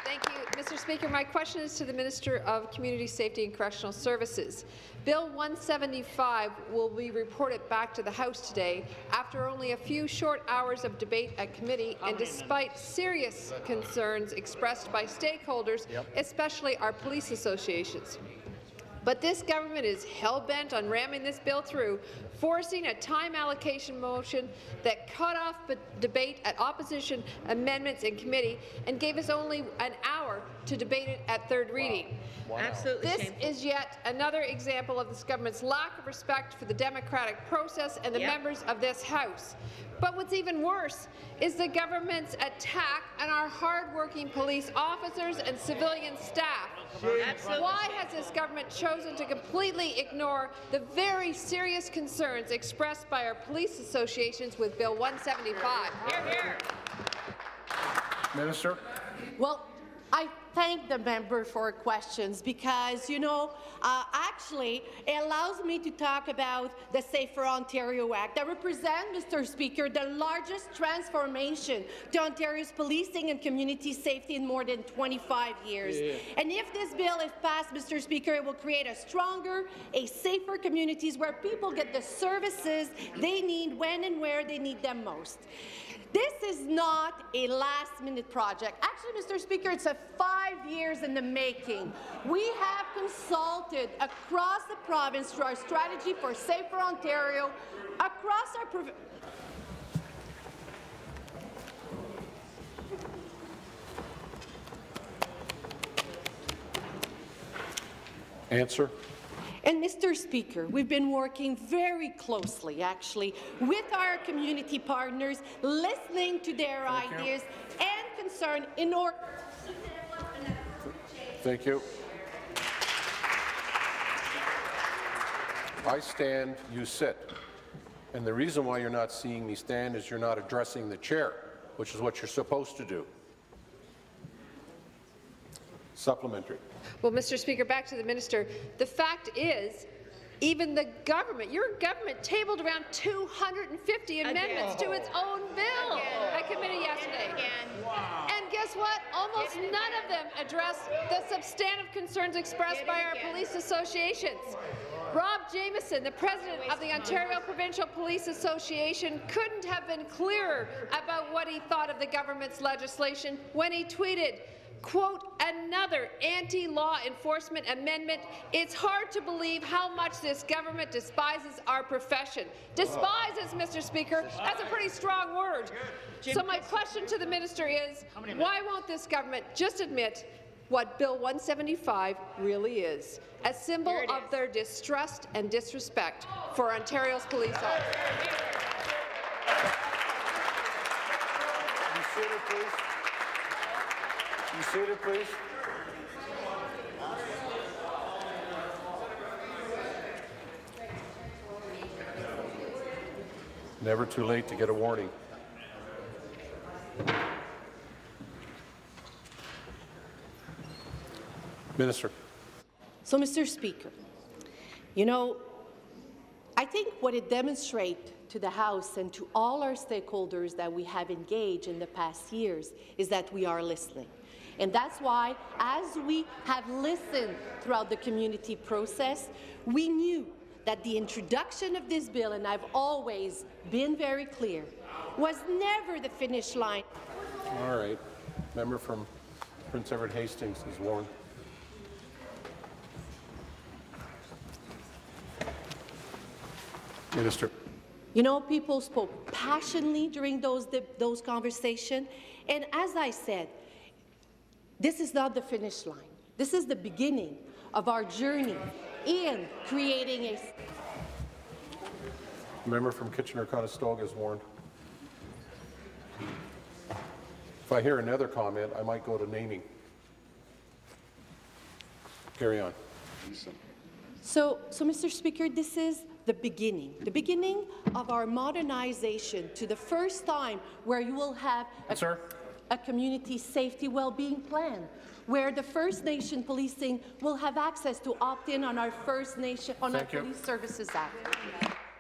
Thank you, Mr. Speaker. My question is to the Minister of Community Safety and Correctional Services. Bill 175 will be reported back to the House today after only a few short hours of debate at committee and despite serious concerns expressed by stakeholders, especially our police associations. But this government is hell-bent on ramming this bill through, forcing a time allocation motion that cut off debate at opposition amendments in committee and gave us only an hour to debate it at third reading. Wow. Absolutely This shameful. is yet another example of this government's lack of respect for the democratic process and the members of this House. But what's even worse is the government's attack on our hard-working police officers and civilian staff. Absolutely. Why has this government chosen to completely ignore the very serious concerns expressed by our police associations with Bill 175? Hear, hear. Minister. Well, I thank the member for questions because, you know, actually, it allows me to talk about the Safer Ontario Act that represents, Mr. Speaker, the largest transformation to Ontario's policing and community safety in more than 25 years. And if this bill is passed, Mr. Speaker, it will create a stronger, safer communities where people get the services they need when and where they need them most. This is not a last-minute project. Actually, Mr. Speaker, it's 5 years in the making. We have consulted across the province through our strategy for Safer Ontario, across our province. Answer. And Mr. Speaker, we've been working very closely, actually, with our community partners, listening to their ideas and concern in order. Thank you. I stand, you sit. And the reason why you're not seeing me stand is you're not addressing the chair, which is what you're supposed to do. Supplementary. Well, Mr. Speaker, back to the minister. The fact is, even the government, your government, tabled around 250 amendments to its own bill at committee yesterday. And guess what? Almost none of them address the substantive concerns expressed by our police associations. Rob Jamieson, the president of the Ontario Provincial Police Association, couldn't have been clearer about what he thought of the government's legislation when he tweeted, quote, another anti-law enforcement amendment. It's hard to believe how much this government despises our profession. Despises, Mr. Speaker. That's a pretty strong word. So my question to the minister is, why won't this government just admit what Bill 175 really is, a symbol of their distrust and disrespect for Ontario's police officers? You seated, please. You seated, please. Never too late to get a warning. Minister. So, Mr. Speaker, you know, I think what it demonstrates to the House and to all our stakeholders that we have engaged in the past years is that we are listening. And that's why, as we have listened throughout the community process, we knew that the introduction of this bill, and I've always been very clear, was never the finish line. All right. Member from Prince Edward Hastings is warned. Minister. You know, people spoke passionately during those conversations, and as I said, this is not the finish line. This is the beginning of our journey in creating a... Member from Kitchener-Conestoga is warned. If I hear another comment, I might go to naming. Carry on. So, Mr. Speaker, this is the beginning of our modernization to the first time where you will have a community safety well-being plan, where the First Nation policing will have access to opt in on our First Nation, on our Police Services Act.